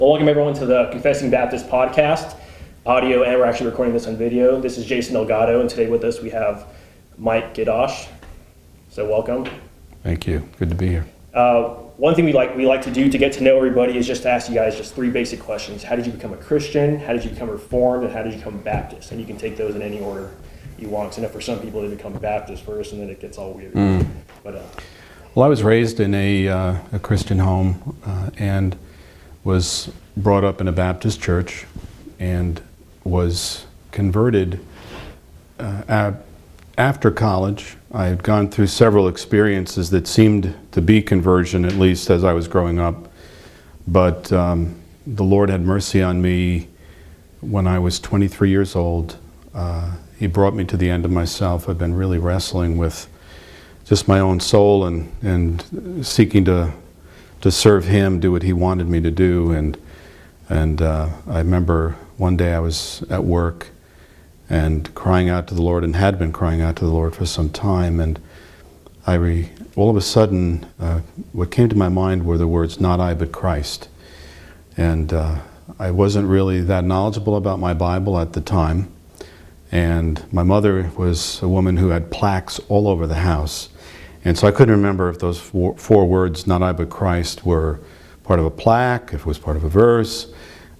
Well, welcome everyone to the Confessing Baptist podcast, audio, and we're actually recording this on video. This is Jason Delgado, and today with us we have Mike Gaydosh. So welcome. Thank you. Good to be here. One thing we like to do to get to know everybody is just to ask you guys just three basic questions. How did you become a Christian? How did you become Reformed? And how did you become Baptist? And you can take those in any order you want. So I know for some people they become Baptist first, and then it gets all weird. Well, I was raised in a Christian home and was brought up in a Baptist church and was converted after college. I had gone through several experiences that seemed to be conversion, at least as I was growing up. But the Lord had mercy on me when I was 23 years old. He brought me to the end of myself. I've been really wrestling with just my own soul and seeking to serve Him, do what He wanted me to do. And I remember one day I was at work and crying out to the Lord, and had been crying out to the Lord for some time. And all of a sudden, what came to my mind were the words, "Not I, but Christ." And I wasn't really that knowledgeable about my Bible at the time. And my mother was a woman who had plaques all over the house. And so I couldn't remember if those four words, "Not I, but Christ," were part of a plaque, if it was part of a verse.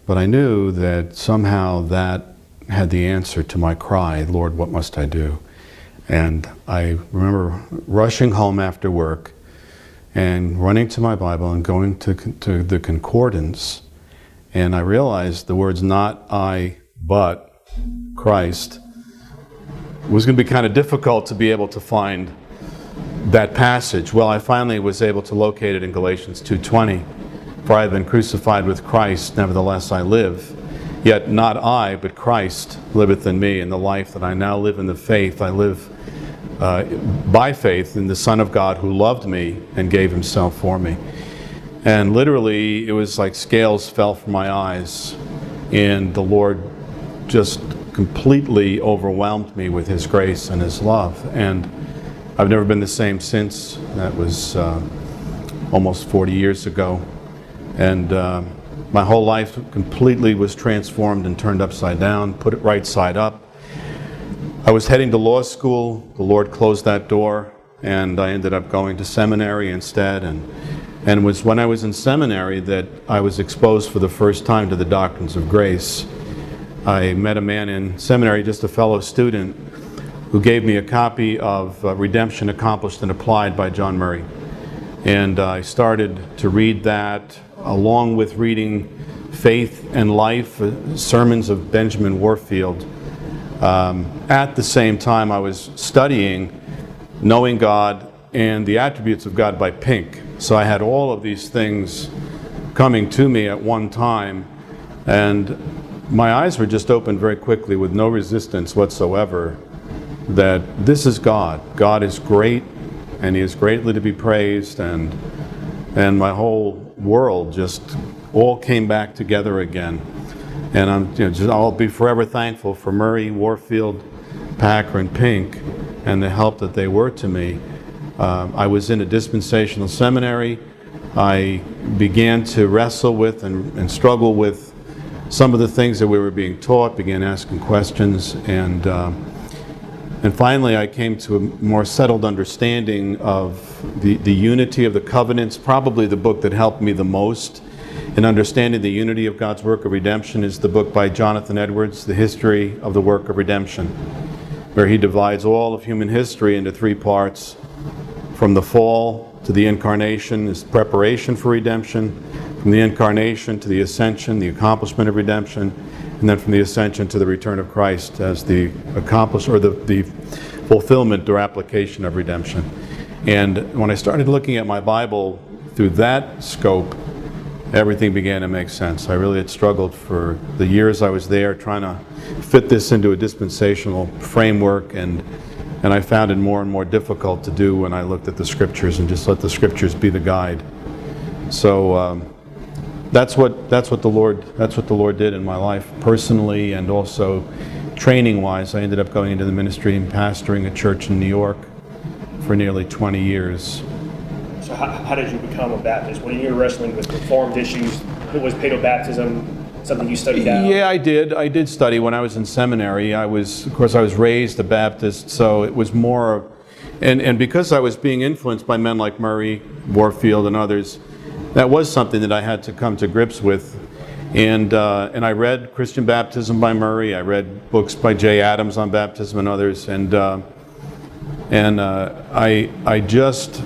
But I knew that somehow that had the answer to my cry, "Lord, what must I do?" And I remember rushing home after work and running to my Bible and going to the Concordance. And I realized the words, "Not I, but Christ," was going to be kind of difficult to be able to find that passage. Well, I finally was able to locate it in Galatians 2:20. "For I have been crucified with Christ, nevertheless I live. Yet not I, but Christ liveth in me. And the life that I now live in the faith, I live by faith in the Son of God who loved me and gave Himself for me." And literally, it was like scales fell from my eyes, and the Lord just completely overwhelmed me with His grace and His love. And I've never been the same since. That was almost 40 years ago. And my whole life completely was transformed and turned upside down, put it right side up. I was heading to law school. The Lord closed that door, and I ended up going to seminary instead. And it was when I was in seminary that I was exposed for the first time to the doctrines of grace. I met a man in seminary, just a fellow student, who gave me a copy of Redemption Accomplished and Applied by John Murray. And I started to read that, along with reading Faith and Life, sermons of Benjamin Warfield. At the same time, I was studying Knowing God and the Attributes of God by Pink. So I had all of these things coming to me at one time, and my eyes were just opened very quickly with no resistance whatsoever, that this is God. God is great, and He is greatly to be praised, and my whole world just all came back together again. And I'll be forever thankful for Murray, Warfield, Packer, and Pink, and the help that they were to me. I was in a dispensational seminary. I began to wrestle with and struggle with some of the things that we were being taught, began asking questions, and finally I came to a more settled understanding of the unity of the covenants. Probably the book that helped me the most in understanding the unity of God's work of redemption is the book by Jonathan Edwards, The History of the Work of Redemption, where he divides all of human history into three parts. From the fall to the incarnation is preparation for redemption. From the incarnation to the ascension, the accomplishment of redemption. And then from the ascension to the return of Christ as the the fulfillment or application of redemption. And when I started looking at my Bible through that scope, everything began to make sense. I really had struggled for the years I was there trying to fit this into a dispensational framework, and I found it more and more difficult to do when I looked at the Scriptures and just let the Scriptures be the guide. So that's what the Lord did in my life personally, and also training-wise. I ended up going into the ministry and pastoring a church in New York for nearly 20 years. So how did you become a Baptist? When you were wrestling with Reformed issues, Was paedobaptism something you studied out? Yeah, I did. I did study when I was in seminary. I was raised a Baptist, so it was more, and because I was being influenced by men like Murray, Warfield, and others, that was something that I had to come to grips with. And I read Christian Baptism by Murray. I read books by Jay Adams on baptism and others, and I just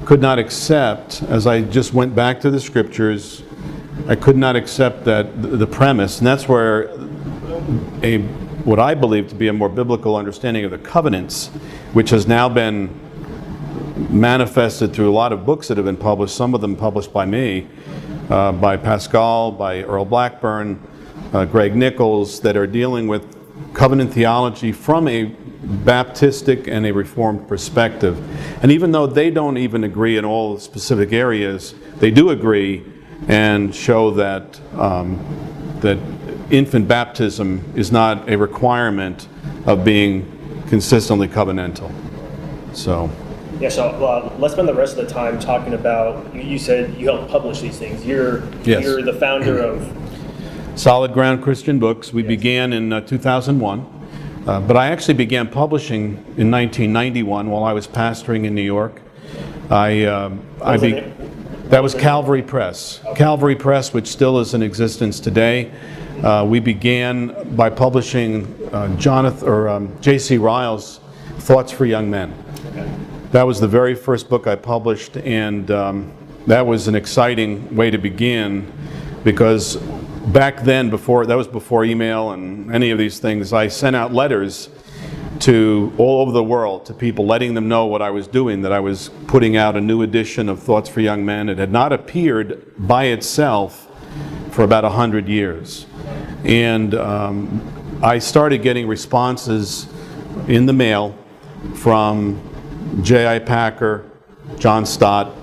could not accept, as I just went back to the scriptures, I could not accept that the premise, and that's where what I believe to be a more biblical understanding of the covenants, which has now been manifested through a lot of books that have been published, some of them published by me, by Pascal, by Earl Blackburn, Greg Nichols, that are dealing with covenant theology from a Baptistic and a Reformed perspective. And even though they don't even agree in all the specific areas, they do agree and show that that infant baptism is not a requirement of being consistently covenantal. So. Yeah, so let's spend the rest of the time talking about, you said you helped publish these things. You're the founder of Solid Ground Christian Books. We began in 2001. But I actually began publishing in 1991 while I was pastoring in New York. That was Calvary Press. Okay. Calvary Press, which still is in existence today. We began by publishing J.C. Ryle's Thoughts for Young Men. Okay. That was the very first book I published, and that was an exciting way to begin, because back then, that was before email and any of these things, I sent out letters to all over the world to people, letting them know what I was doing, that I was putting out a new edition of Thoughts for Young Men. It had not appeared by itself for about 100 years. And I started getting responses in the mail from J.I. Packer, John Stott,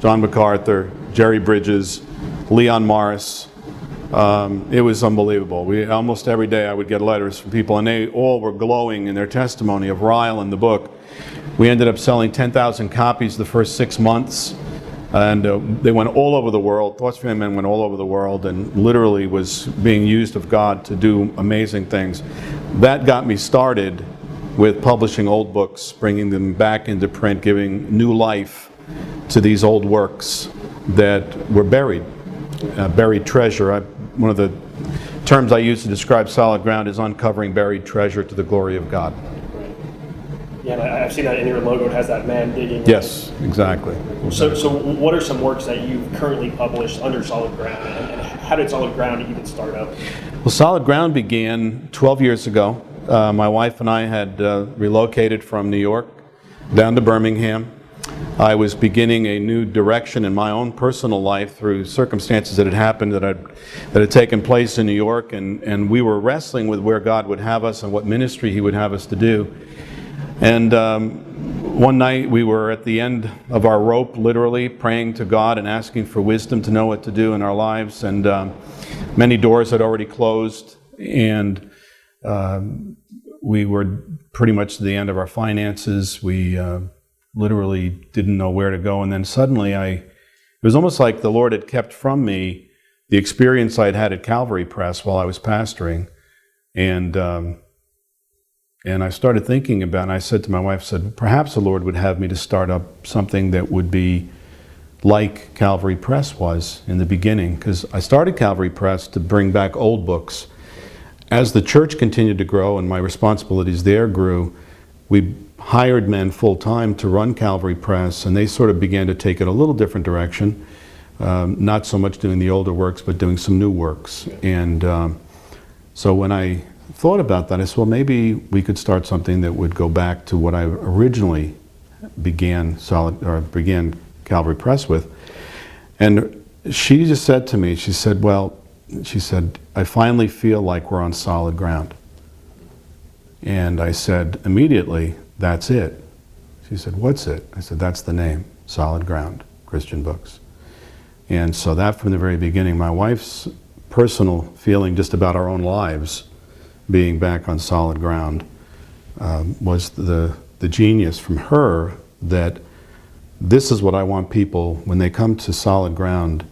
John MacArthur, Jerry Bridges, Leon Morris. It was unbelievable. Almost every day I would get letters from people, and they all were glowing in their testimony of Ryle and the book. We ended up selling 10,000 copies the first 6 months, and they went all over the world. Thoughts for Young Men went all over the world, and literally was being used of God to do amazing things. That got me started with publishing old books, bringing them back into print, giving new life to these old works that were buried. Buried treasure. One of the terms I use to describe Solid Ground is uncovering buried treasure to the glory of God. Right. Yeah, and I've seen that in your logo. It has that man digging. Yes, exactly. So what are some works that you've currently published under Solid Ground, and how did Solid Ground even start up? Well, Solid Ground began 12 years ago. My wife and I had relocated from New York down to Birmingham. I was beginning a new direction in my own personal life through circumstances that had happened, that had taken place in New York, and we were wrestling with where God would have us and what ministry He would have us to do. And one night we were at the end of our rope, literally praying to God and asking for wisdom to know what to do in our lives, and many doors had already closed, and we were pretty much to the end of our finances. We literally didn't know where to go, and then suddenly it was almost like the Lord had kept from me the experience I'd had at Calvary Press while I was pastoring, and I started thinking about it, and I said to my wife, perhaps the Lord would have me to start up something that would be like Calvary Press was in the beginning, because I started Calvary Press to bring back old books. As the church continued to grow and my responsibilities there grew, we hired men full-time to run Calvary Press, and they sort of began to take it a little different direction, not so much doing the older works, but doing some new works. And so when I thought about that, I said, well, maybe we could start something that would go back to what I originally began Calvary Press with. And she just said to me, she said, I finally feel like we're on solid ground. And I said immediately, that's it. She said, what's it? I said, that's the name, Solid Ground Christian Books. And so that from the very beginning, my wife's personal feeling just about our own lives being back on solid ground was the genius from her that this is what I want people, when they come to solid ground,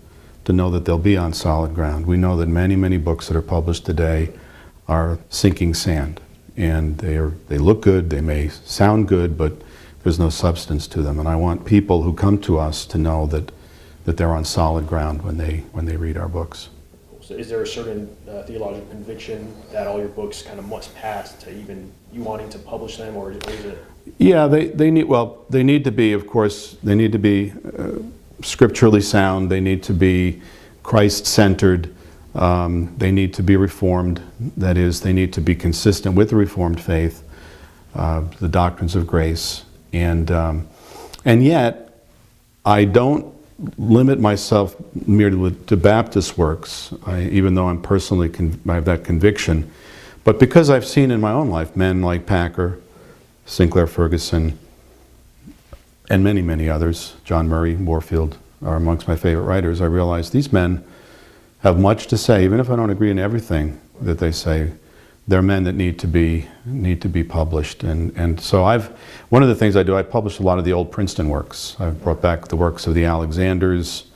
to know that they'll be on solid ground. We know that many, many books that are published today are sinking sand, and they look good, they may sound good, but there's no substance to them. And I want people who come to us to know that they're on solid ground when they read our books. So is there a certain theological conviction that all your books kind of must pass to even you wanting to publish them, or is it? Yeah, they need to be, of course, they need to be scripturally sound, they need to be Christ-centered, they need to be reformed, that is, they need to be consistent with the Reformed faith, the doctrines of grace, and yet I don't limit myself merely to Baptist works, even though I'm personally, I have that conviction, but because I've seen in my own life men like Packer, Sinclair Ferguson, and many, many others, John Murray, Warfield, are amongst my favorite writers, I realize these men have much to say, even if I don't agree in everything that they say. They're men that need to be published, and so one of the things I do, I publish a lot of the old Princeton works. I've brought back the works of the Alexanders.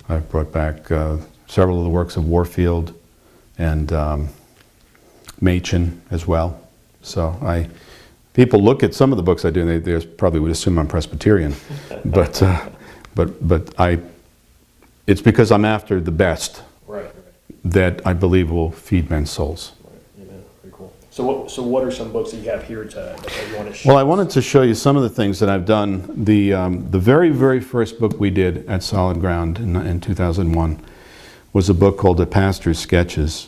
I've brought back several of the works of Warfield and Machen as well. So people look at some of the books I do, and they probably would assume I'm Presbyterian, but it's because I'm after the best, right, that I believe will feed men's souls. So what are some books that you have here that you want to share? Well, I wanted to show you some of the things that I've done. The very, very first book we did at Solid Ground in 2001 was a book called The Pastor's Sketches.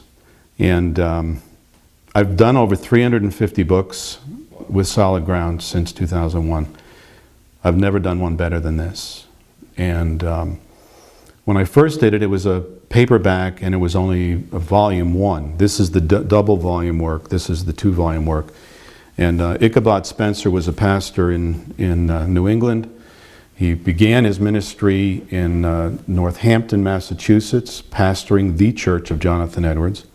And I've done over 350 books with Solid Ground since 2001. I've never done one better than this. And when I first did it, it was a paperback, and it was only a volume 1. This is the double volume work. This is the 2-volume work. And Ichabod Spencer was a pastor in New England. He began his ministry in Northampton, Massachusetts, pastoring the Church of Jonathan Edwards.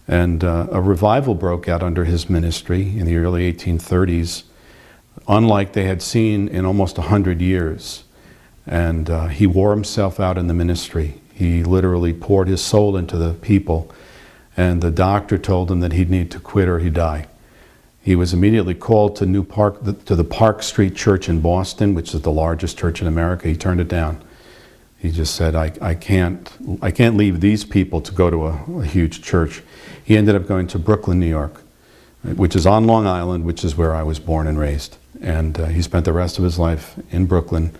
And a revival broke out under his ministry in the early 1830s, unlike they had seen in almost 100 years. And he wore himself out in the ministry. He literally poured his soul into the people, and the doctor told him that he'd need to quit or he'd die. He was immediately called to the Park Street Church in Boston, which is the largest church in America. He turned it down. He just said, I can't leave these people to go to a huge church. He ended up going to Brooklyn, New York, which is on Long Island, which is where I was born and raised. And he spent the rest of his life in Brooklyn,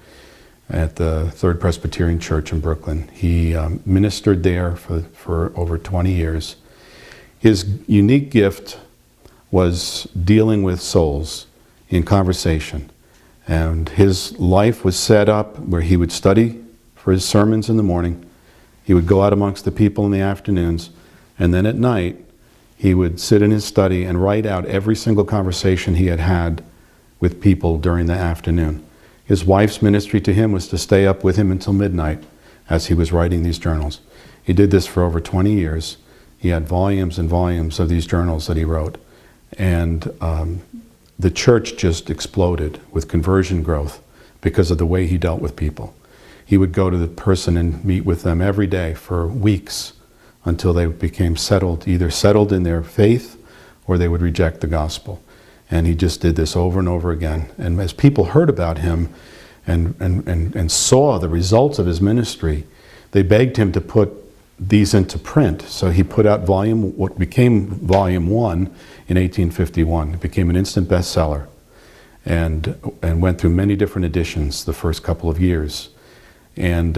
at the Third Presbyterian Church in Brooklyn. He ministered there for over 20 years. His unique gift was dealing with souls in conversation. And his life was set up where he would study for his sermons in the morning. He would go out amongst the people in the afternoons. And then at night, he would sit in his study and write out every single conversation he had had with people during the afternoon. His wife's ministry to him was to stay up with him until midnight as he was writing these journals. He did this for over 20 years. He had volumes and volumes of these journals that he wrote. And the church just exploded with conversion growth because of the way he dealt with people. He would go to the person and meet with them every day for weeks until they became settled, either settled in their faith or they would reject the gospel. And he just did this over and over again. And as people heard about him and saw the results of his ministry, they begged him to put these into print. So he put out what became volume 1 in 1851. It became an instant bestseller and went through many different editions the first couple of years. And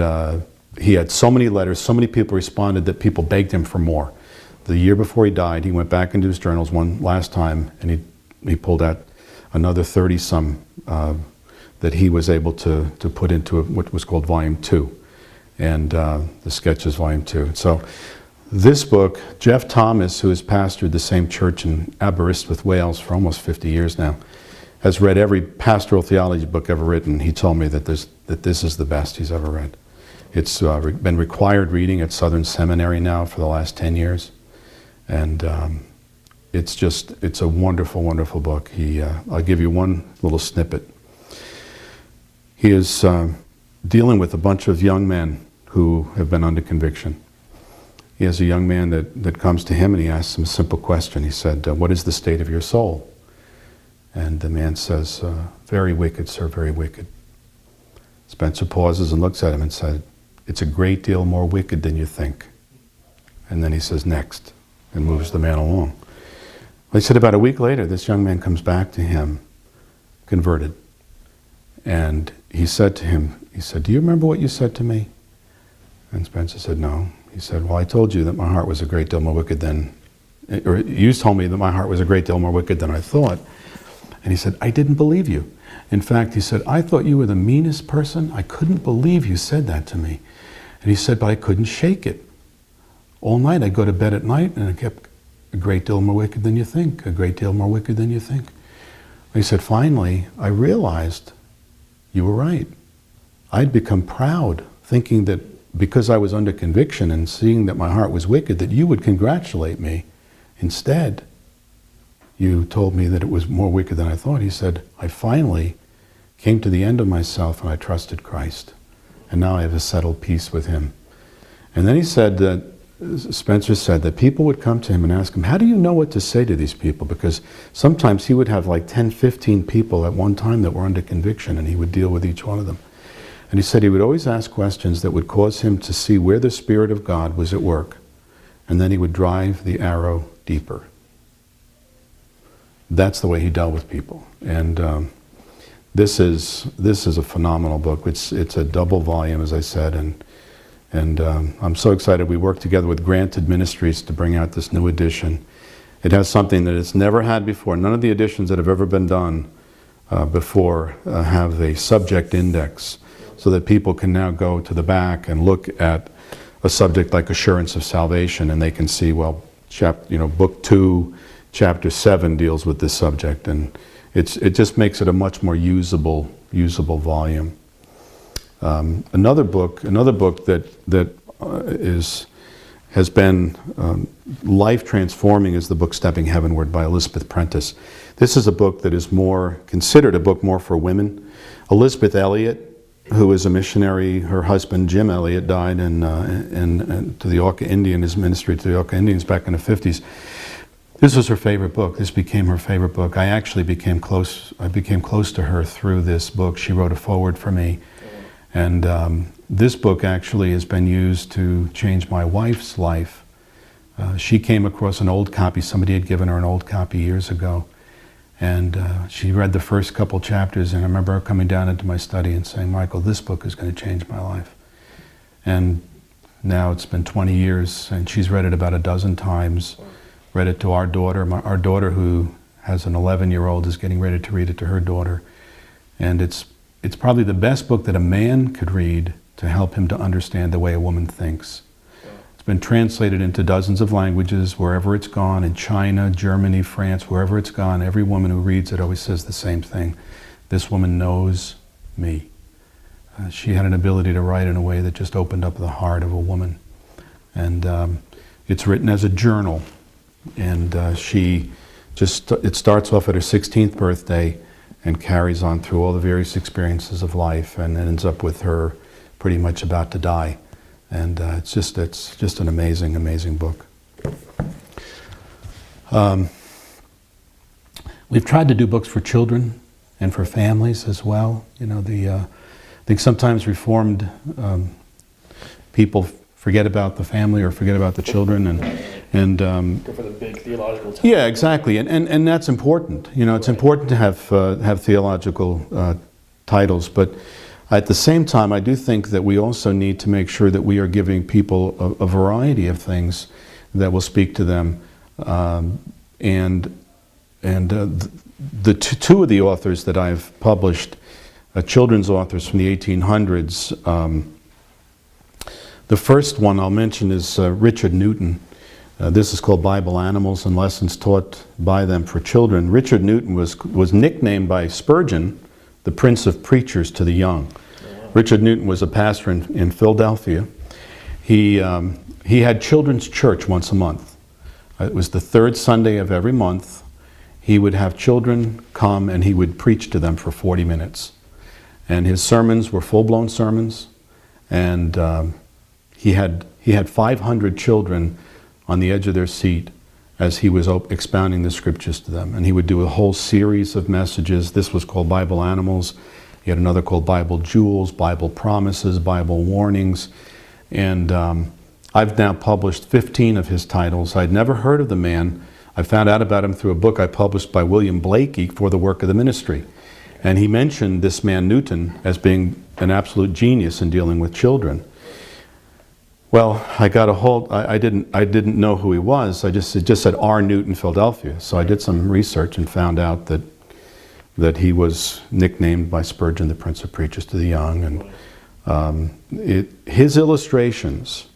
he had so many letters, so many people responded that people begged him for more. The year before he died, he went back into his journals one last time, and he pulled out another 30-some that he was able to put into what was called Volume 2, and the Sketches Volume 2. So this book, Jeff Thomas, who has pastored the same church in Aberystwyth, Wales for almost 50 years now, has read every pastoral theology book ever written. He told me that this is the best he's ever read. It's been required reading at Southern Seminary now for the last 10 years. And it's a wonderful, wonderful book. I'll give you one little snippet. He is dealing with a bunch of young men who have been under conviction. He has a young man that comes to him and he asks him a simple question. He said, what is the state of your soul? And the man says, very wicked, sir, very wicked. Spencer pauses and looks at him and said, it's a great deal more wicked than you think. And then he says, next, and moves the man along. Well, he said about a week later, this young man comes back to him, converted. And he said to him, he said, do you remember what you said to me? And Spencer said, no. He said, well, I told you that my heart was a great deal more wicked than, or you told me that my heart was a great deal more wicked than I thought. And he said, I didn't believe you. In fact, he said, I thought you were the meanest person. I couldn't believe you said that to me. And he said, but I couldn't shake it. All night, I'd go to bed at night and I kept a great deal more wicked than you think, a great deal more wicked than you think. He said, finally, I realized you were right. I'd become proud, thinking that because I was under conviction and seeing that my heart was wicked, that you would congratulate me. Instead, you told me that it was more wicked than I thought. He said, I finally came to the end of myself and I trusted Christ. And now I have a settled peace with him. And then he said that, Spencer said that people would come to him and ask him, how do you know what to say to these people? Because sometimes he would have like 10, 15 people at one time that were under conviction and he would deal with each one of them. And he said he would always ask questions that would cause him to see where the Spirit of God was at work. And then he would drive the arrow deeper. That's the way he dealt with people. And this is a phenomenal book. It's a double volume, as I said, and I'm so excited. We worked together with Granted Ministries to bring out this new edition. It has something that it's never had before. None of the editions that have ever been done before have a subject index, so that people can now go to the back and look at a subject like assurance of salvation, and they can see, well, book 2, chapter 7 deals with this subject, and it just makes it a much more usable volume. Another book that has been life transforming is the book Stepping Heavenward by Elizabeth Prentice. This is a book that is considered a book more for women. Elizabeth Elliot, who is a missionary, her husband Jim Elliot died to the Auca Indian, his ministry to the Auca Indians back in the 50s. This was her favorite book. This became her favorite book. I actually became close to her through this book. She wrote a foreword for me. And this book actually has been used to change my wife's life. She came across an old copy. Somebody had given her an old copy years ago. And she read the first couple chapters, and I remember her coming down into my study and saying, Michael, this book is going to change my life. And now it's been 20 years, and she's read it about a dozen times. Read it to our daughter. Our daughter, who has an 11-year-old, is getting ready to read it to her daughter. And it's probably the best book that a man could read to help him to understand the way a woman thinks. It's been translated into dozens of languages, wherever it's gone, in China, Germany, France, wherever it's gone. Every woman who reads it always says the same thing. This woman knows me. She had an ability to write in a way that just opened up the heart of a woman. And it's written as a journal. And it starts off at her 16th birthday and carries on through all the various experiences of life, and ends up with her pretty much about to die. And it's just an amazing, amazing book. We've tried to do books for children and for families as well. I think sometimes Reformed people forget about the family or forget about the children, and Go for the big theological topic. Yeah, exactly, and that's important. It's important to have theological titles, but at the same time, I do think that we also need to make sure that we are giving people a variety of things that will speak to them. The two of the authors that I've published, children's authors from the 1800s. The first one I'll mention is Richard Newton. This is called Bible Animals and Lessons Taught by Them for Children. Richard Newton was nicknamed by Spurgeon the Prince of Preachers to the Young. Richard Newton was a pastor in Philadelphia. He had children's church once a month. It was the third Sunday of every month. He would have children come and he would preach to them for 40 minutes. And his sermons were full-blown sermons. And He had 500 children on the edge of their seat as he was expounding the scriptures to them. And he would do a whole series of messages. This was called Bible Animals. He had another called Bible Jewels, Bible Promises, Bible Warnings. And I've now published 15 of his titles. I'd never heard of the man. I found out about him through a book I published by William Blakey for the Work of the Ministry. And he mentioned this man Newton as being an absolute genius in dealing with children. Well, I got a hold, I didn't know who he was. It just said R. Newton, Philadelphia. So I did some research and found out that he was nicknamed by Spurgeon the Prince of Preachers to the Young. And his illustrations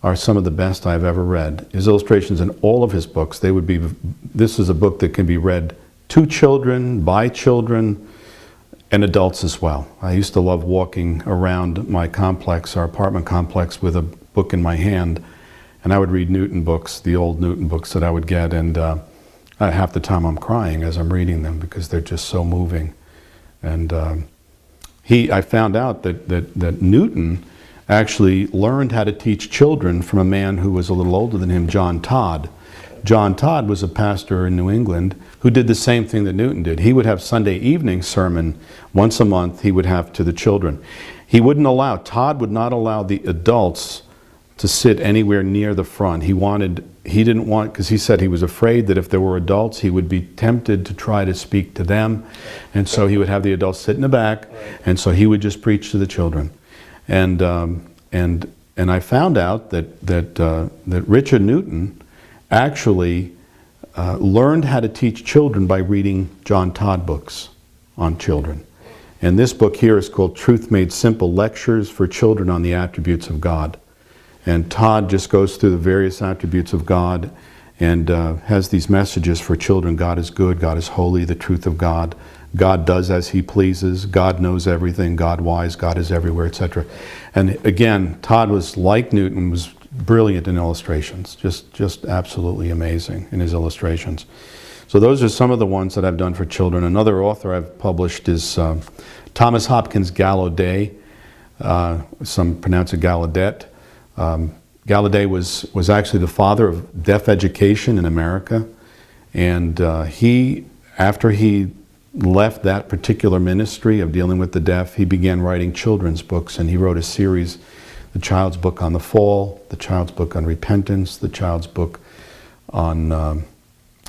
are some of the best I've ever read. His illustrations in all of his books, this is a book that can be read to children, by children, and adults as well. I used to love walking around my complex, our apartment complex, with a book in my hand, and I would read Newton books, the old Newton books that I would get, and half the time I'm crying as I'm reading them because they're just so moving. And I found out that Newton actually learned how to teach children from a man who was a little older than him, John Todd. John Todd was a pastor in New England who did the same thing that Newton did. He would have Sunday evening sermon once a month he would have to the children. Todd would not allow the adults to sit anywhere near the front. Because he said he was afraid that if there were adults, he would be tempted to try to speak to them. And so he would have the adults sit in the back, and so he would just preach to the children. And I found out that Richard Newton actually learned how to teach children by reading John Todd books on children. And this book here is called Truth Made Simple, Lectures for Children on the Attributes of God. And Todd just goes through the various attributes of God and has these messages for children. God is good, God is holy, the truth of God. God does as he pleases, God knows everything, God wise, God is everywhere, etc. And again, Todd was like Newton, was brilliant in illustrations, just absolutely amazing in his illustrations. So those are some of the ones that I've done for children. Another author I've published is Thomas Hopkins Gallaudet. Some pronounce it Gallaudet. Gallaudet was actually the father of deaf education in America. And after he left that particular ministry of dealing with the deaf, he began writing children's books, and he wrote a series, the Child's Book on the Fall, the Child's Book on Repentance, the Child's Book on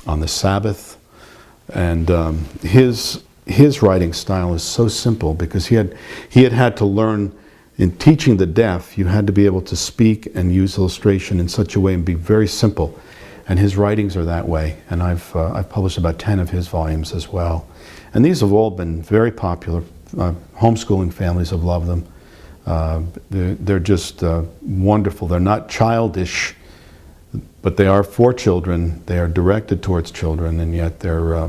the Sabbath. And his writing style is so simple because he had to learn. In teaching the deaf, you had to be able to speak and use illustration in such a way and be very simple. And his writings are that way. And I've published about 10 of his volumes as well. And these have all been very popular. Homeschooling families have loved them. They're just wonderful. They're not childish, but they are for children. They are directed towards children, and yet they're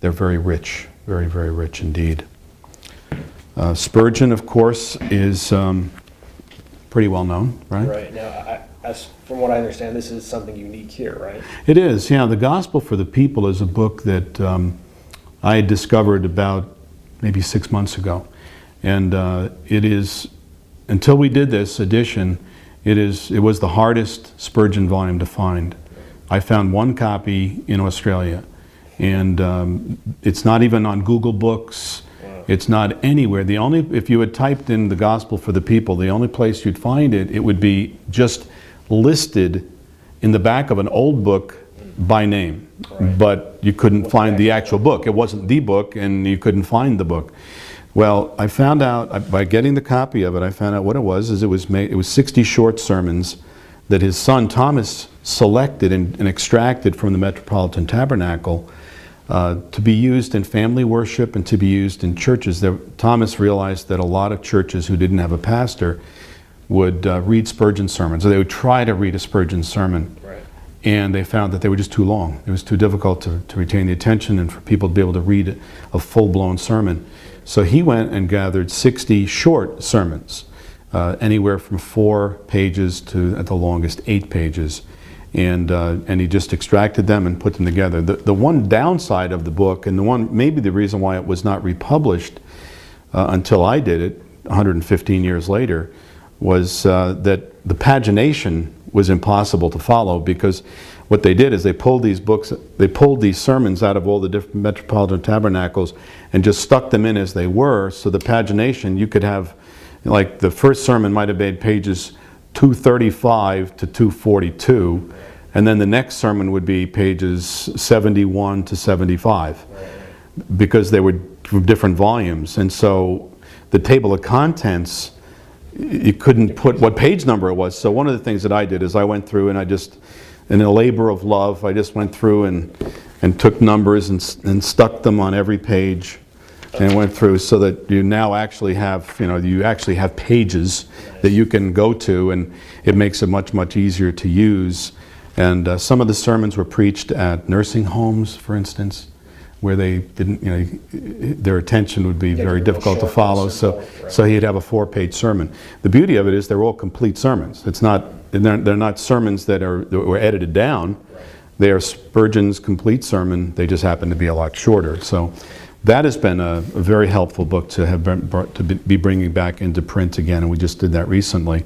very rich, very, very rich indeed. Spurgeon, of course, is pretty well known, right? Right. Now, from what I understand, this is something unique here, right? It is, yeah. The Gospel for the People is a book that I had discovered about maybe 6 months ago. And it is, until we did this edition, it was the hardest Spurgeon volume to find. I found one copy in Australia, and it's not even on Google Books. It's not anywhere. If you had typed in the Gospel for the People, the only place you'd find it would be just listed in the back of an old book by name. Right. But you couldn't find the actual book. It wasn't the book, and you couldn't find the book. Well, I found out, by getting the copy of it, I found out what it was. It was 60 short sermons that his son Thomas selected and extracted from the Metropolitan Tabernacle to be used in family worship and to be used in churches. Thomas realized that a lot of churches who didn't have a pastor would read Spurgeon sermons, or they would try to read a Spurgeon sermon. Right. And they found that they were just too long. It was too difficult to retain the attention and for people to be able to read a full-blown sermon. So he went and gathered 60 short sermons, anywhere from 4 pages to, at the longest, 8 pages. And he just extracted them and put them together. The one downside of the book, and maybe the reason why it was not republished until I did it 115 years later, was that the pagination was impossible to follow, because what they did is they pulled these sermons out of all the different metropolitan tabernacles and just stuck them in as they were. So the pagination, you could have, like, the first sermon might have made pages 235 to 242, and then the next sermon would be pages 71 to 75, because they were from different volumes. And so the table of contents, you couldn't put what page number it was. So one of the things that I did is I went through and I just, in a labor of love, I just went through and took numbers and stuck them on every page, and went through, so that you now actually have, you actually have pages that you can go to, and it makes it much, much easier to use. And some of the sermons were preached at nursing homes, for instance, where they didn't, their attention would be very difficult to follow. So he'd have a 4-page sermon. The beauty of it is they're all complete sermons. They're not sermons that were edited down. They are Spurgeon's complete sermon. They just happen to be a lot shorter. So that has been a very helpful book to have be bringing back into print again, and we just did that recently.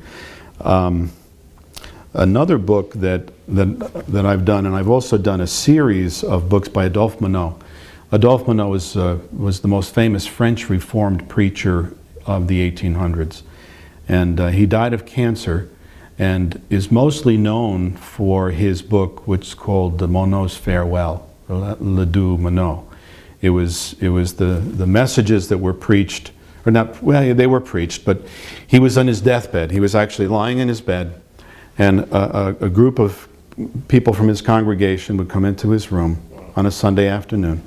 Another book that I've done, and I've also done a series of books by Adolphe Monod. Adolphe Monod was the most famous French Reformed preacher of the 1800s, and he died of cancer, and is mostly known for his book, which is called The Monod's Farewell, L'Adieu Monod. It was the messages that were preached, or not, well, they were preached, but he was on his deathbed. He was actually lying in his bed, and a group of people from his congregation would come into his room on a Sunday afternoon,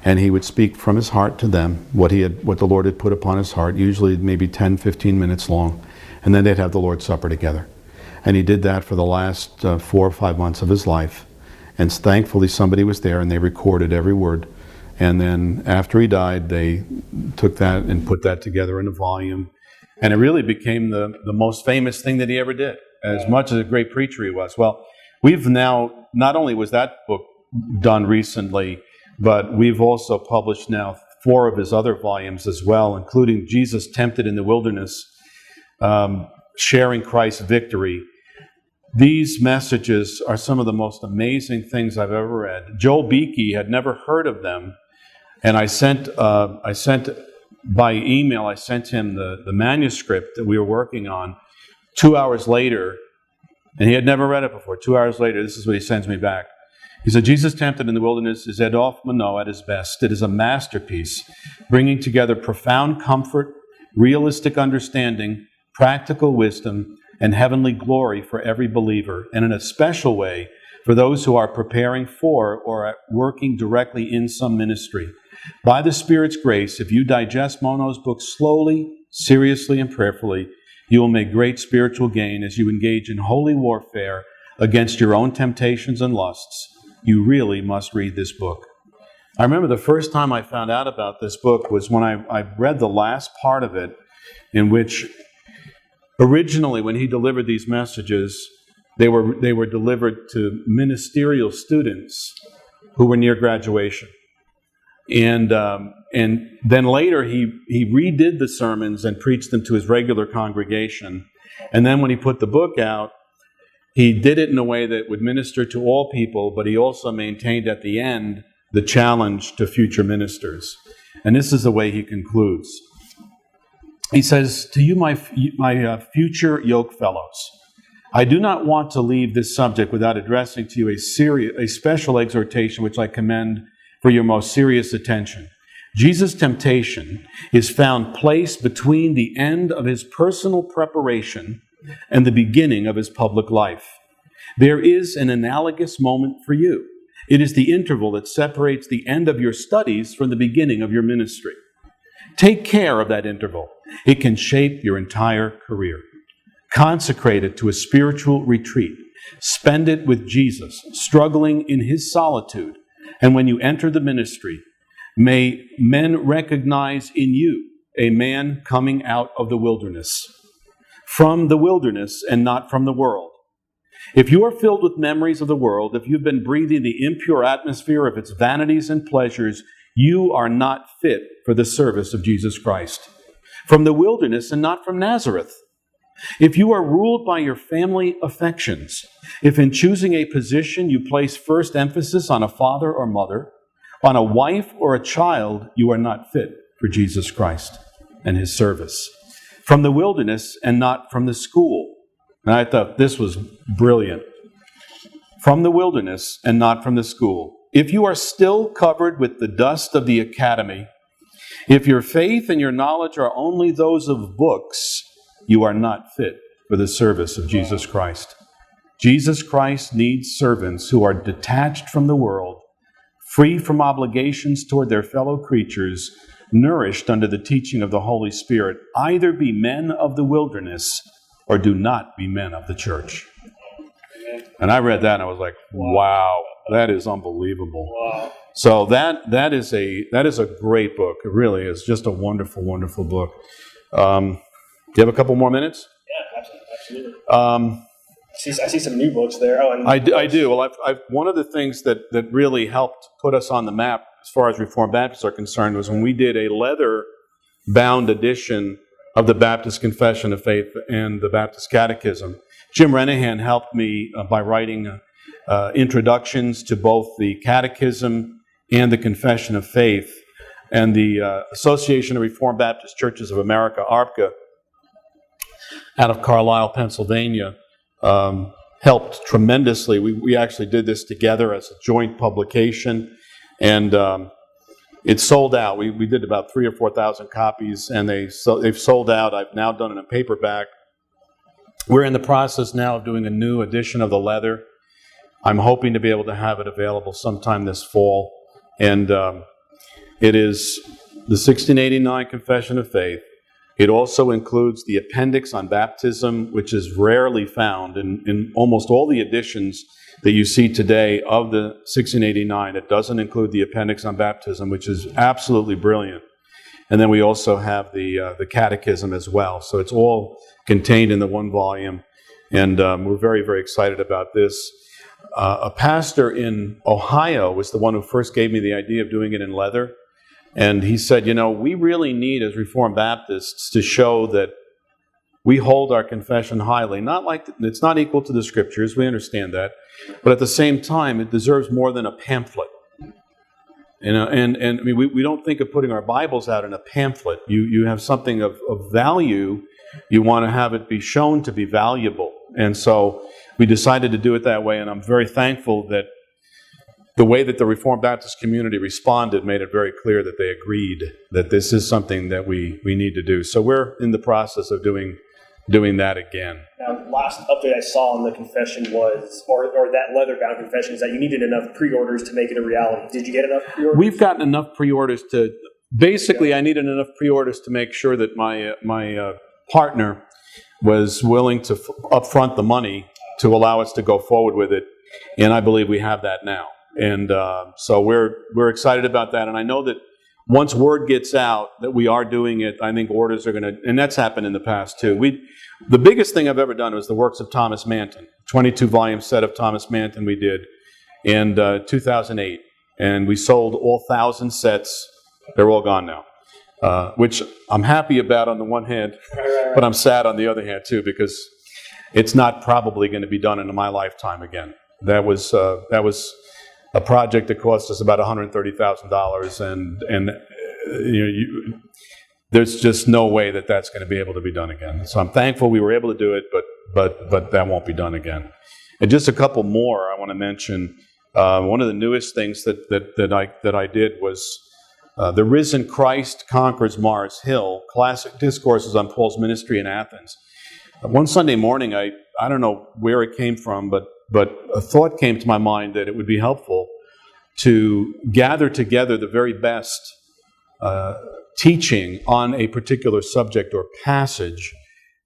and he would speak from his heart to them what the Lord had put upon his heart, usually maybe 10, 15 minutes long, and then they'd have the Lord's Supper together. And he did that for the last 4 or 5 months of his life, and thankfully somebody was there and they recorded every word. And then after he died, they took that and put that together in a volume, and it really became the most famous thing that he ever did, as much as a great preacher he was. Well, we've now, not only was that book done recently, but we've also published now 4 of his other volumes as well, including Jesus Tempted in the Wilderness, Sharing Christ's Victory. These messages are some of the most amazing things I've ever read. Joel Beakey had never heard of them, and I sent by email, I sent him the manuscript that we were working on 2 hours later, and he had never read it before. 2 hours later, this is what he sends me back. He said, Jesus Tempted in the Wilderness is Adolphe Monod at his best. It is a masterpiece, bringing together profound comfort, realistic understanding, practical wisdom, and heavenly glory for every believer, and in a special way for those who are preparing for or are working directly in some ministry. By the Spirit's grace, if you digest Monod's book slowly, seriously, and prayerfully, you will make great spiritual gain as you engage in holy warfare against your own temptations and lusts. You really must read this book. I remember the first time I found out about this book was when I read the last part of it, in which originally, when he delivered these messages, they were delivered to ministerial students who were near graduation. And then later he redid the sermons and preached them to his regular congregation. And then when he put the book out, he did it in a way that would minister to all people, but he also maintained at the end the challenge to future ministers. And this is the way he concludes. He says, "To you, my future yoke fellows, I do not want to leave this subject without addressing to you a special exhortation which I commend for your most serious attention. Jesus' temptation is found placed between the end of his personal preparation and the beginning of his public life. There is an analogous moment for you. It is the interval that separates the end of your studies from the beginning of your ministry. Take care of that interval. It can shape your entire career. Consecrate it to a spiritual retreat. Spend it with Jesus, struggling in his solitude. And when you enter the ministry, may men recognize in you a man coming out of the wilderness, from the wilderness and not from the world. If you are filled with memories of the world, if you've been breathing the impure atmosphere of its vanities and pleasures, you are not fit for the service of Jesus Christ. From the wilderness and not from Nazareth. if you are ruled by your family affections, if in choosing a position you place first emphasis on a father or mother, on a wife or a child, you are not fit for Jesus Christ and his service. From the wilderness and not from the school. And I thought this was brilliant. From the wilderness and not from the school. If you are still covered with the dust of the academy, if your faith and your knowledge are only those of books, you are not fit for the service of Jesus Christ. Jesus Christ needs servants who are detached from the world, free from obligations toward their fellow creatures, nourished under the teaching of the Holy Spirit. Either be men of the wilderness or do not be men of the church. And I read that and I was like, wow, that is unbelievable. Wow. So that is a great book. It really is just a wonderful, wonderful book. Do you have a couple more minutes? Yeah, absolutely. I see some new books there. Oh, and I do. Well, I've one of the things that really helped put us on the map as far as Reformed Baptists are concerned was when we did a leather-bound edition of the Baptist Confession of Faith and the Baptist Catechism. Jim Renahan helped me by writing introductions to both the Catechism and the Confession of Faith. And the Association of Reformed Baptist Churches of America, ARPCA, out of Carlisle, Pennsylvania, helped tremendously. We actually did this together as a joint publication, and it sold out. We did about 3,000 or 4,000 copies, and they've sold out. I've now done it in paperback. We're in the process now of doing a new edition of the leather. I'm hoping to be able to have it available sometime this fall, and it is the 1689 Confession of Faith. It also includes the appendix on baptism, which is rarely found in almost all the editions that you see today of the 1689. It doesn't include the appendix on baptism, which is absolutely brilliant. And then we also have the catechism as well. So it's all contained in the one volume. And we're very, very excited about this. A pastor in Ohio was the one who first gave me the idea of doing it in leather. And he said, we really need as Reformed Baptists to show that we hold our confession highly. Not like it's not equal to the Scriptures, we understand that. But at the same time, it deserves more than a pamphlet. And I mean, we don't think of putting our Bibles out in a pamphlet. You have something of value. You want to have it be shown to be valuable. And so we decided to do it that way. And I'm very thankful that the way that the Reformed Baptist community responded made it very clear that they agreed that this is something that we need to do. So we're in the process of doing that again. Now, last update I saw on the confession was, or that leather-bound confession, is that you needed enough pre-orders to make it a reality. Did you get enough pre-orders? We've gotten enough pre-orders to, basically I needed enough pre-orders to make sure that my partner was willing to upfront the money to allow us to go forward with it. And I believe we have that now. And so we're excited about that. And I know that once word gets out that we are doing it, I think orders are going to, and that's happened in the past too. The biggest thing I've ever done was the works of Thomas Manton, 22-volume set of Thomas Manton we did in 2008. And we sold all 1,000 sets. They're all gone now, which I'm happy about on the one hand, but I'm sad on the other hand too, because it's not probably going to be done in my lifetime again. That was a project that cost us about $130,000, and there's just no way that that's going to be able to be done again. So I'm thankful we were able to do it, but that won't be done again. And just a couple more I want to mention. One of the newest things that I did was The Risen Christ Conquers Mars Hill, Classic Discourses on Paul's Ministry in Athens. One Sunday morning, I don't know where it came from, but a thought came to my mind that it would be helpful to gather together the very best teaching on a particular subject or passage.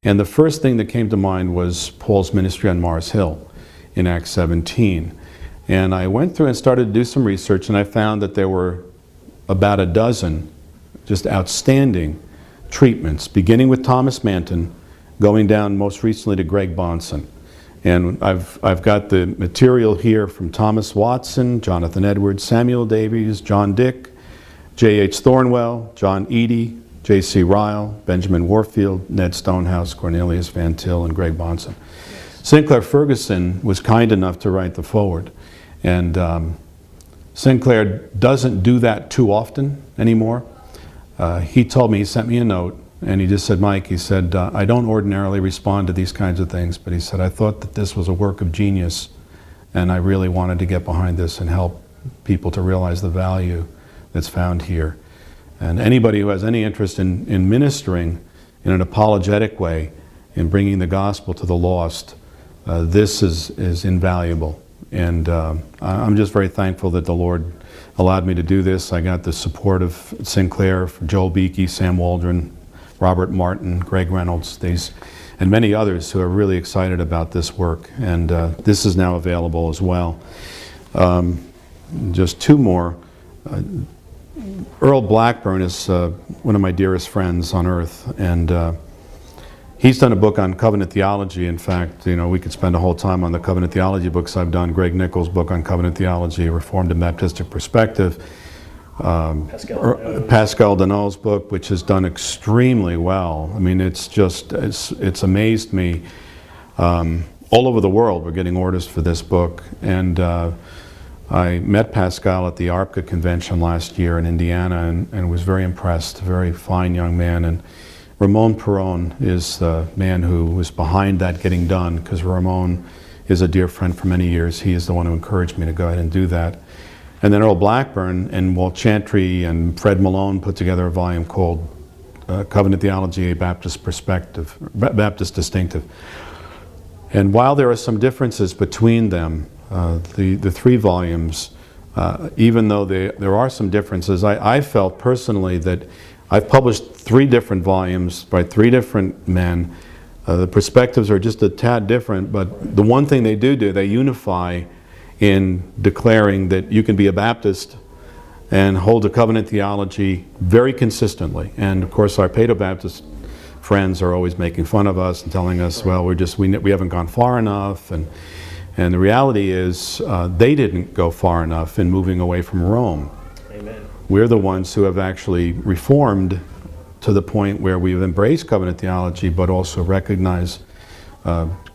And the first thing that came to mind was Paul's ministry on Mars Hill in Acts 17. And I went through and started to do some research, and I found that there were about a dozen just outstanding treatments, beginning with Thomas Manton, going down most recently to Greg Bonson. And I've got the material here from Thomas Watson, Jonathan Edwards, Samuel Davies, John Dick, J.H. Thornwell, John Eady, J.C. Ryle, Benjamin Warfield, Ned Stonehouse, Cornelius Van Til, and Greg Bonson. Sinclair Ferguson was kind enough to write the foreword. And Sinclair doesn't do that too often anymore. He told me, he sent me a note, and he just said, Mike, he said, I don't ordinarily respond to these kinds of things, but he said, I thought that this was a work of genius, and I really wanted to get behind this and help people to realize the value that's found here. And anybody who has any interest in ministering in an apologetic way, in bringing the gospel to the lost, this is invaluable. And I'm just very thankful that the Lord allowed me to do this. I got the support of Sinclair, Joel Beakey, Sam Waldron, Robert Martin, Greg Reynolds, and many others who are really excited about this work. And this is now available as well. Just two more. Earl Blackburn is one of my dearest friends on earth, and he's done a book on covenant theology. In fact, we could spend a whole time on the covenant theology books I've done. Greg Nichols' book on covenant theology, Reformed and Baptistic Perspective. Pascal Deneau's book, which has done extremely well. I mean, it's amazed me. All over the world, we're getting orders for this book. And I met Pascal at the ARPCA convention last year in Indiana and was very impressed. Very fine young man. And Ramon Perron is the man who was behind that getting done, because Ramon is a dear friend for many years. He is the one who encouraged me to go ahead and do that. And then Earl Blackburn and Walt Chantry and Fred Malone put together a volume called Covenant Theology, a Baptist Perspective, Baptist Distinctive. And while there are some differences between them, the three volumes, even though there are some differences, I felt personally that I've published 3 different volumes by 3 different men. The perspectives are just a tad different, but the one thing they do, they unify in declaring that you can be a Baptist and hold a covenant theology very consistently. And of course, our Paedo-Baptist friends are always making fun of us and telling us, well, we haven't gone far enough. And the reality is, they didn't go far enough in moving away from Rome. Amen. We're the ones who have actually reformed to the point where we've embraced covenant theology, but also recognize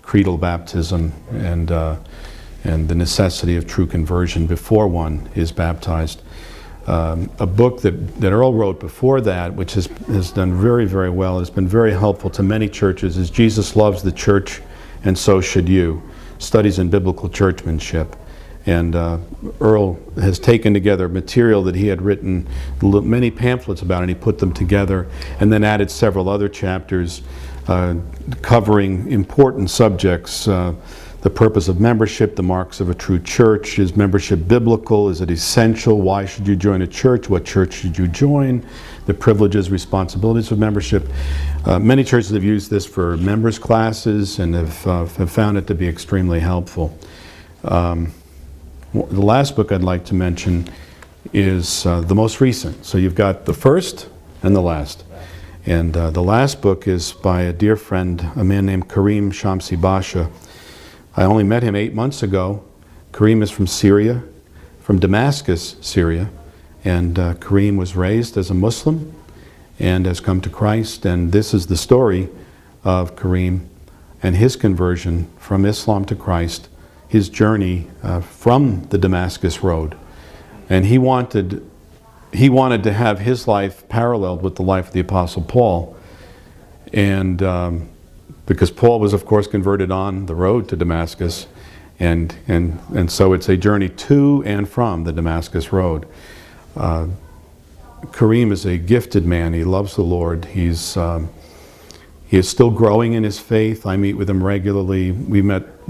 creedal baptism and the necessity of true conversion before one is baptized. A book that Earl wrote before that, which has done very, very well, has been very helpful to many churches, is Jesus Loves the Church and So Should You, Studies in Biblical Churchmanship. And Earl has taken together material that he had written, many pamphlets about it, and he put them together, and then added several other chapters covering important subjects. The purpose of membership, the marks of a true church. Is membership biblical? Is it essential? Why should you join a church? What church should you join? The privileges, responsibilities of membership. Many churches have used this for members classes and have found it to be extremely helpful. The last book I'd like to mention is the most recent. So you've got the first and the last. And the last book is by a dear friend, a man named Kareem Shamsi Basha. I only met him 8 months ago. Kareem is from Syria, from Damascus, Syria. And Kareem was raised as a Muslim and has come to Christ. And this is the story of Kareem and his conversion from Islam to Christ, his journey from the Damascus road. And he wanted to have his life paralleled with the life of the Apostle Paul. And because Paul was, of course, converted on the road to Damascus, and so it's a journey to and from the Damascus road. Kareem is a gifted man. He loves the Lord. He is still growing in his faith. I meet with him regularly. We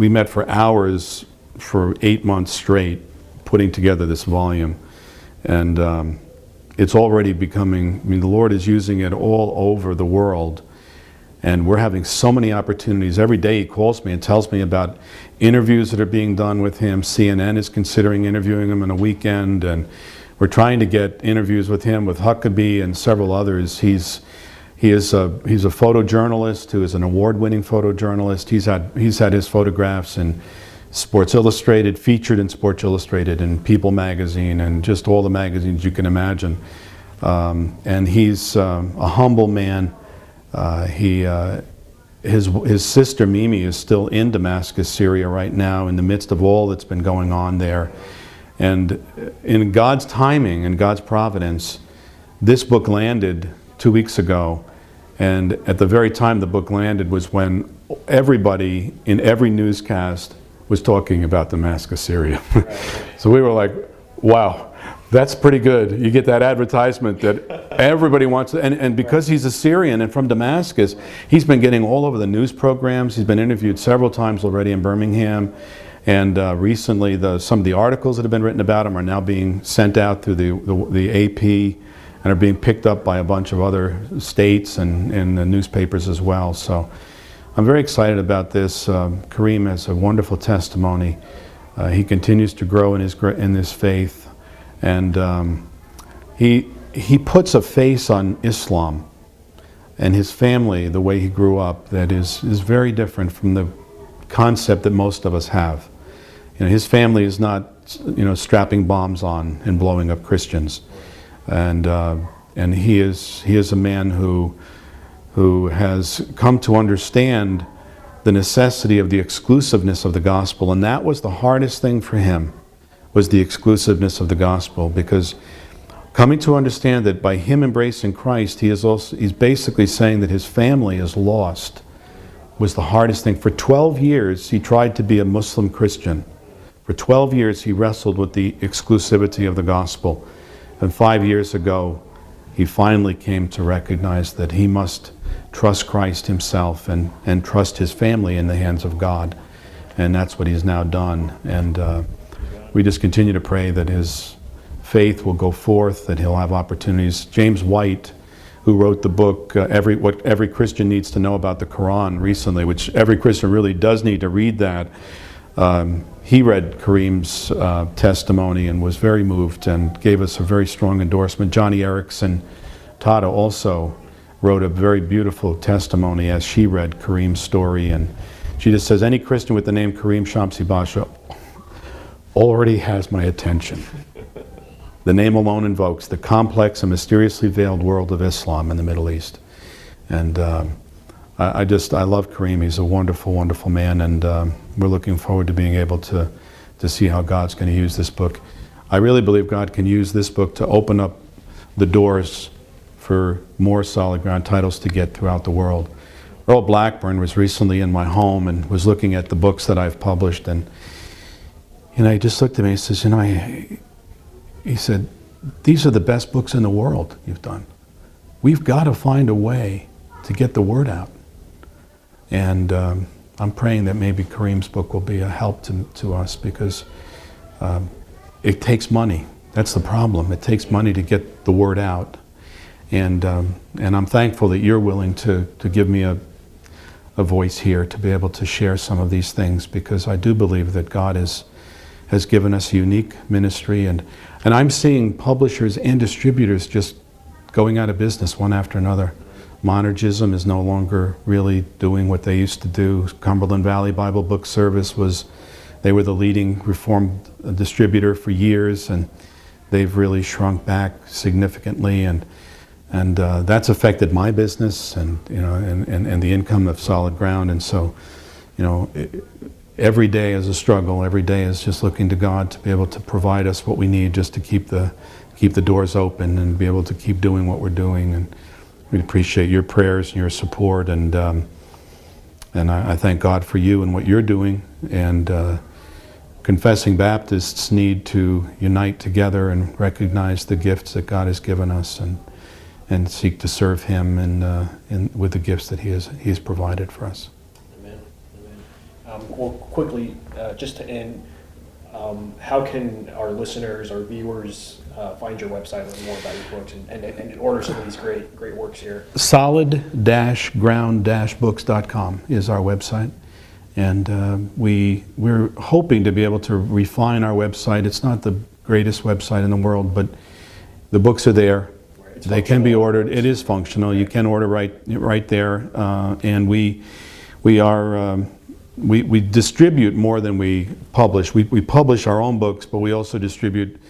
met for hours for 8 months straight, putting together this volume, and it's already becoming. I mean, the Lord is using it all over the world. And we're having so many opportunities. Every day he calls me and tells me about interviews that are being done with him. CNN is considering interviewing him on a weekend, and we're trying to get interviews with him, with Huckabee and several others. He's a photojournalist who is an award-winning photojournalist. He's had his photographs in Sports Illustrated, featured in Sports Illustrated and People magazine, and just all the magazines you can imagine. And he's a humble man. His sister Mimi is still in Damascus, Syria right now, in the midst of all that's been going on there. And in God's timing and God's providence, this book landed 2 weeks ago. And at the very time the book landed was when everybody in every newscast was talking about Damascus, Syria. So we were like, wow, that's pretty good. You get that advertisement that everybody wants, and because he's a Syrian and from Damascus, he's been getting all over the news programs. He's been interviewed several times already in Birmingham. And recently, some of the articles that have been written about him are now being sent out through the AP and are being picked up by a bunch of other states and the newspapers as well. So I'm very excited about this. Kareem has a wonderful testimony. He continues to grow in his faith, and he puts a face on Islam and his family, the way he grew up, that is very different from the concept that most of us have. You know, his family is not, strapping bombs on and blowing up Christians, and he is a man who has come to understand the necessity of the exclusiveness of the gospel, and that was the hardest thing for him, was the exclusiveness of the gospel, because coming to understand that by him embracing Christ, he's basically saying that his family is lost, was the hardest thing. For 12 years, he tried to be a Muslim Christian. For 12 years, he wrestled with the exclusivity of the gospel. And 5 years ago, he finally came to recognize that he must trust Christ himself and trust his family in the hands of God. And that's what he's now done. And we just continue to pray that his faith will go forth, that he'll have opportunities. James White, who wrote the book, What Every Christian Needs to Know About the Quran recently, which every Christian really does need to read that. He read Kareem's testimony and was very moved and gave us a very strong endorsement. Johnny Erickson, Todd also wrote a very beautiful testimony as she read Kareem's story. And she just says, any Christian with the name Kareem Shamsi Basha already has my attention. The name alone invokes the complex and mysteriously veiled world of Islam in the Middle East. And I love Kareem. He's a wonderful, wonderful man, and we're looking forward to being able to see how God's going to use this book. I really believe God can use this book to open up the doors for more solid ground titles to get throughout the world. Earl Blackburn was recently in my home and was looking at the books that I've published, and he just looked at me and says, he said, these are the best books in the world you've done. We've got to find a way to get the word out. And I'm praying that maybe Kareem's book will be a help to us, because it takes money. That's the problem. It takes money to get the word out. And I'm thankful that you're willing to give me a voice here to be able to share some of these things, because I do believe that God has given us a unique ministry. And I'm seeing publishers and distributors just going out of business one after another. Monergism is no longer really doing what they used to do. Cumberland Valley Bible Book Service they were the leading Reformed distributor for years, and they've really shrunk back significantly, and that's affected my business and the income of Solid Ground. And so, every day is a struggle. Every day is just looking to God to be able to provide us what we need, just to keep the doors open and be able to keep doing what we're doing. And we appreciate your prayers and your support, and I thank God for you and what you're doing. And Confessing Baptists need to unite together and recognize the gifts that God has given us, and seek to serve Him with the gifts that He has provided for us. Amen. Amen. Well, quickly, just to end, how can our listeners, our viewers, find your website, learn more about your books, and order some of these great works here? Solid-ground-books.com is our website. And we're hoping to be able to refine our website. It's not the greatest website in the world, but the books are there. They can be ordered. It is functional. You can order right there. And we distribute more than we publish. We publish our own books, but we also distribute